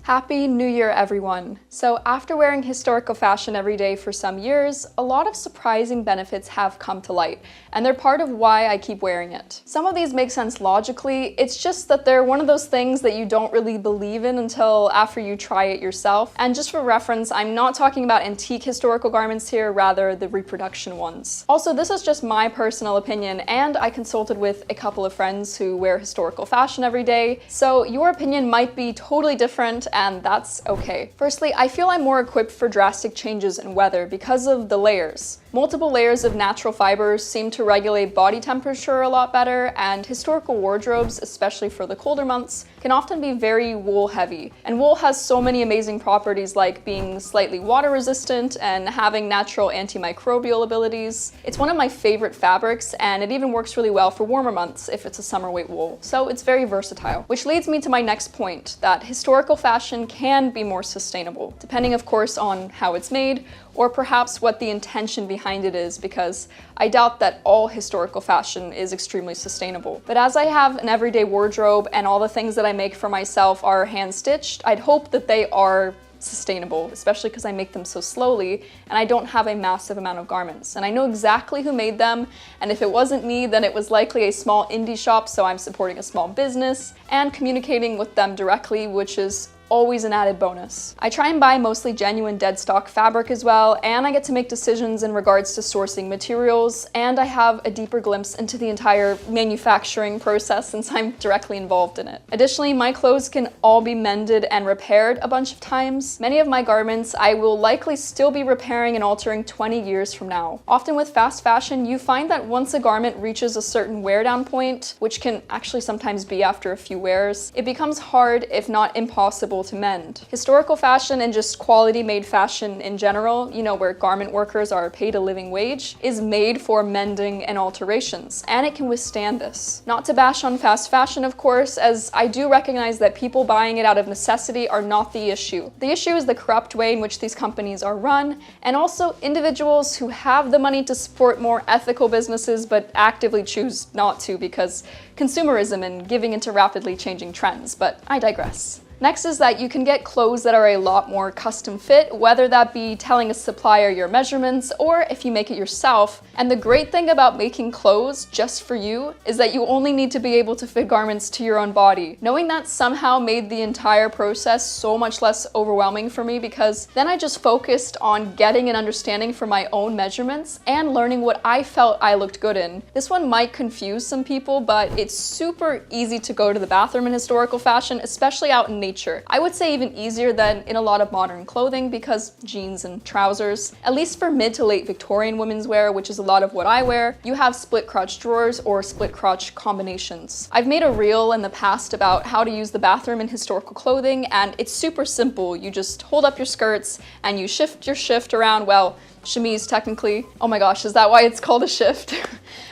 Happy New Year, everyone! So after wearing historical fashion every day for some years, a lot of surprising benefits have come to light, and they're part of why I keep wearing it. Some of these make sense logically, it's just that they're one of those things that you don't really believe in until after you try it yourself. And just for reference, I'm not talking about antique historical garments here, rather the reproduction ones. Also, this is just my personal opinion, and I consulted with a couple of friends who wear historical fashion every day, so your opinion might be totally different, and that's okay. Firstly, I feel I'm more equipped for drastic changes in weather because of the layers. Multiple layers of natural fibers seem to regulate body temperature a lot better, and historical wardrobes, especially for the colder months, can often be very wool heavy. And wool has so many amazing properties like being slightly water resistant and having natural antimicrobial abilities. It's one of my favorite fabrics, and it even works really well for warmer months if it's a summer weight wool. So it's very versatile. Which leads me to my next point, that historical fashion can be more sustainable, depending of course on how it's made, or perhaps what the intention behind it is, because I doubt that all historical fashion is extremely sustainable. But as I have an everyday wardrobe and all the things that I make for myself are hand-stitched, I'd hope that they are sustainable, especially because I make them so slowly and I don't have a massive amount of garments. And I know exactly who made them, and if it wasn't me, then it was likely a small indie shop, so I'm supporting a small business and communicating with them directly, which is always an added bonus. I try and buy mostly genuine dead stock fabric as well, and I get to make decisions in regards to sourcing materials, and I have a deeper glimpse into the entire manufacturing process since I'm directly involved in it. Additionally, my clothes can all be mended and repaired a bunch of times. Many of my garments I will likely still be repairing and altering 20 years from now. Often with fast fashion, you find that once a garment reaches a certain wear down point, which can actually sometimes be after a few wears, it becomes hard, if not impossible, to mend. Historical fashion and just quality made fashion in general, you know, where garment workers are paid a living wage, is made for mending and alterations, and it can withstand this. Not to bash on fast fashion, of course, as I do recognize that people buying it out of necessity are not the issue. The issue is the corrupt way in which these companies are run, and also individuals who have the money to support more ethical businesses but actively choose not to because consumerism and giving into rapidly changing trends, but I digress. Next is that you can get clothes that are a lot more custom fit, whether that be telling a supplier your measurements or if you make it yourself. And the great thing about making clothes just for you is that you only need to be able to fit garments to your own body. Knowing that somehow made the entire process so much less overwhelming for me, because then I just focused on getting an understanding for my own measurements and learning what I felt I looked good in. This one might confuse some people, but it's super easy to go to the bathroom in historical fashion, especially out in nature. I would say even easier than in a lot of modern clothing because jeans and trousers. At least for mid to late Victorian women's wear, which is a lot of what I wear, you have split crotch drawers or split crotch combinations. I've made a reel in the past about how to use the bathroom in historical clothing, and it's super simple. You just hold up your skirts and you shift your shift around, well, chemise technically. Oh my gosh, is that why it's called a shift?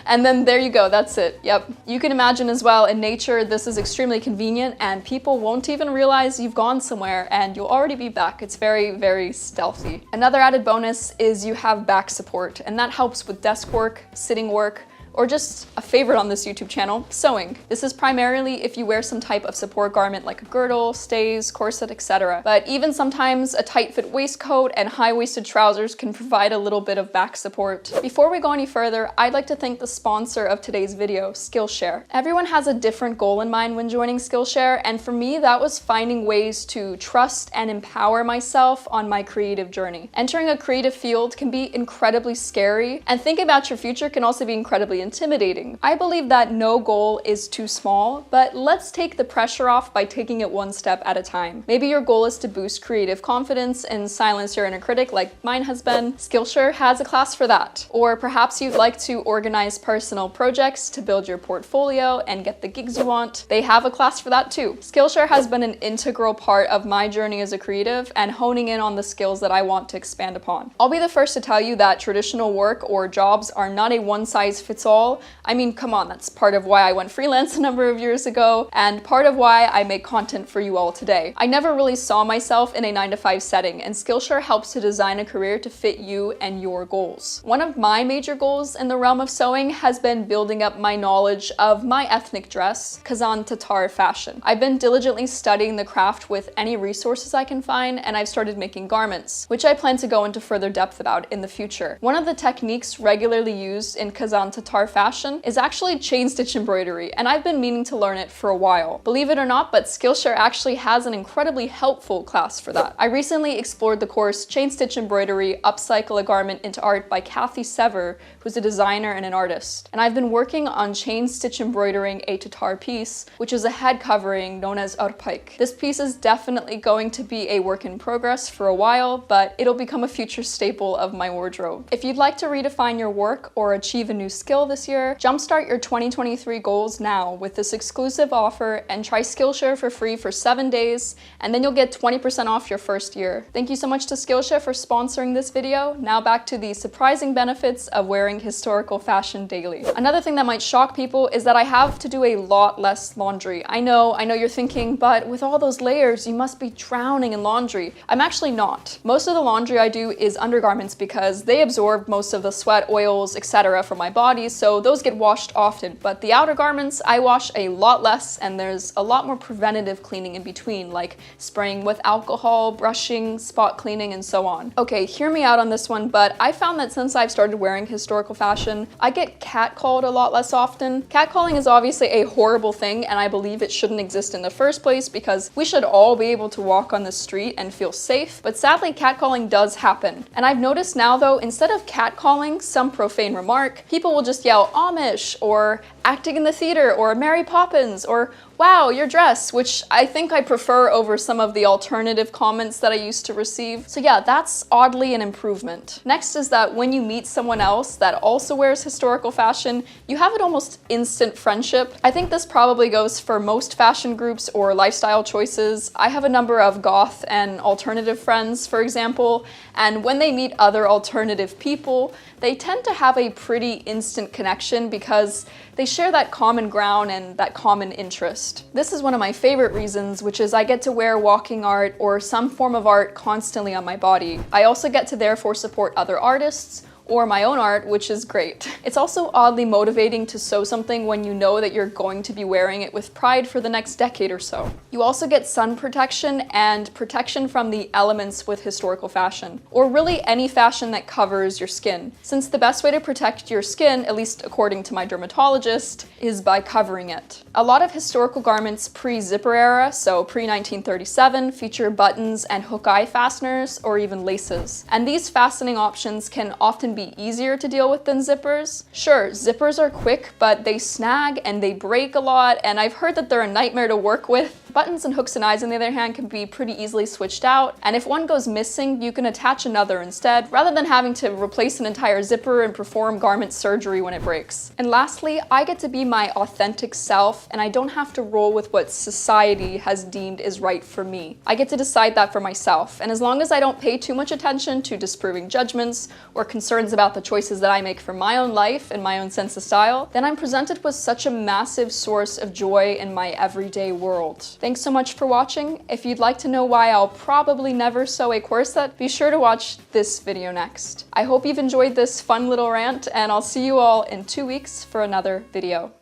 And then there you go, that's it. Yep. You can imagine as well, in nature, this is extremely convenient and people won't even realize you've gone somewhere and you'll already be back. It's very, very stealthy. Another added bonus is you have back support, and that helps with desk work, sitting work, or just a favorite on this YouTube channel, sewing. This is primarily if you wear some type of support garment like a girdle, stays, corset, etc. But even sometimes a tight fit waistcoat and high-waisted trousers can provide a little bit of back support. Before we go any further, I'd like to thank the sponsor of today's video, Skillshare. Everyone has a different goal in mind when joining Skillshare, and for me that was finding ways to trust and empower myself on my creative journey. Entering a creative field can be incredibly scary, and thinking about your future can also be incredibly intimidating. I believe that no goal is too small, but let's take the pressure off by taking it one step at a time. Maybe your goal is to boost creative confidence and silence your inner critic like mine has been. Skillshare has a class for that. Or perhaps you'd like to organize personal projects to build your portfolio and get the gigs you want. They have a class for that too. Skillshare has been an integral part of my journey as a creative and honing in on the skills that I want to expand upon. I'll be the first to tell you that traditional work or jobs are not a one-size-fits-all all. I mean, come on, that's part of why I went freelance a number of years ago, and part of why I make content for you all today. I never really saw myself in a 9-to-5 setting, and Skillshare helps to design a career to fit you and your goals. One of my major goals in the realm of sewing has been building up my knowledge of my ethnic dress, Kazan Tatar fashion. I've been diligently studying the craft with any resources I can find, and I've started making garments, which I plan to go into further depth about in the future. One of the techniques regularly used in Kazan Tatar fashion is actually chain stitch embroidery, and I've been meaning to learn it for a while. Believe it or not, but Skillshare actually has an incredibly helpful class for that. I recently explored the course Chain Stitch Embroidery: Upcycle a Garment into Art by Kathy Sever, who's a designer and an artist. And I've been working on chain stitch embroidering a Tatar piece, which is a head covering known as arpaik. This piece is definitely going to be a work in progress for a while, but it'll become a future staple of my wardrobe. If you'd like to redefine your work or achieve a new skill this year, jumpstart your 2023 goals now with this exclusive offer and try Skillshare for free for 7 days, and then you'll get 20% off your first year. Thank you so much to Skillshare for sponsoring this video. Now back to the surprising benefits of wearing historical fashion daily. Another thing that might shock people is that I have to do a lot less laundry. I know you're thinking, but with all those layers, you must be drowning in laundry. I'm actually not. Most of the laundry I do is undergarments because they absorb most of the sweat, oils, etc. from my body, so those get washed often. But the outer garments, I wash a lot less, and there's a lot more preventative cleaning in between, like spraying with alcohol, brushing, spot cleaning, and so on. Okay, hear me out on this one, but I found that since I've started wearing historical fashion, I get catcalled a lot less often. Catcalling is obviously a horrible thing, and I believe it shouldn't exist in the first place because we should all be able to walk on the street and feel safe, but sadly catcalling does happen. And I've noticed now though, instead of catcalling some profane remark, people will just yell Amish or acting in the theater or Mary Poppins or wow, your dress, which I think I prefer over some of the alternative comments that I used to receive. So yeah, that's oddly an improvement. Next is that when you meet someone else that also wears historical fashion, you have an almost instant friendship. I think this probably goes for most fashion groups or lifestyle choices. I have a number of goth and alternative friends, for example, and when they meet other alternative people, they tend to have a pretty instant connection because they share that common ground and that common interest. This is one of my favorite reasons, which is I get to wear walking art or some form of art constantly on my body. I also get to therefore support other artists or my own art, which is great. It's also oddly motivating to sew something when you know that you're going to be wearing it with pride for the next decade or so. You also get sun protection and protection from the elements with historical fashion, or really any fashion that covers your skin, since the best way to protect your skin, at least according to my dermatologist, is by covering it. A lot of historical garments pre-zipper era, so pre-1937, feature buttons and hook eye fasteners or even laces. And these fastening options can often be easier to deal with than zippers. Sure, zippers are quick, but they snag and they break a lot, and I've heard that they're a nightmare to work with. Buttons and hooks and eyes, on the other hand, can be pretty easily switched out, and if one goes missing, you can attach another instead, rather than having to replace an entire zipper and perform garment surgery when it breaks. And lastly, I get to be my authentic self, and I don't have to roll with what society has deemed is right for me. I get to decide that for myself, and as long as I don't pay too much attention to disproving judgments or concerns about the choices that I make for my own life and my own sense of style, then I'm presented with such a massive source of joy in my everyday world. Thanks so much for watching. If you'd like to know why I'll probably never sew a corset, be sure to watch this video next. I hope you've enjoyed this fun little rant, and I'll see you all in 2 weeks for another video.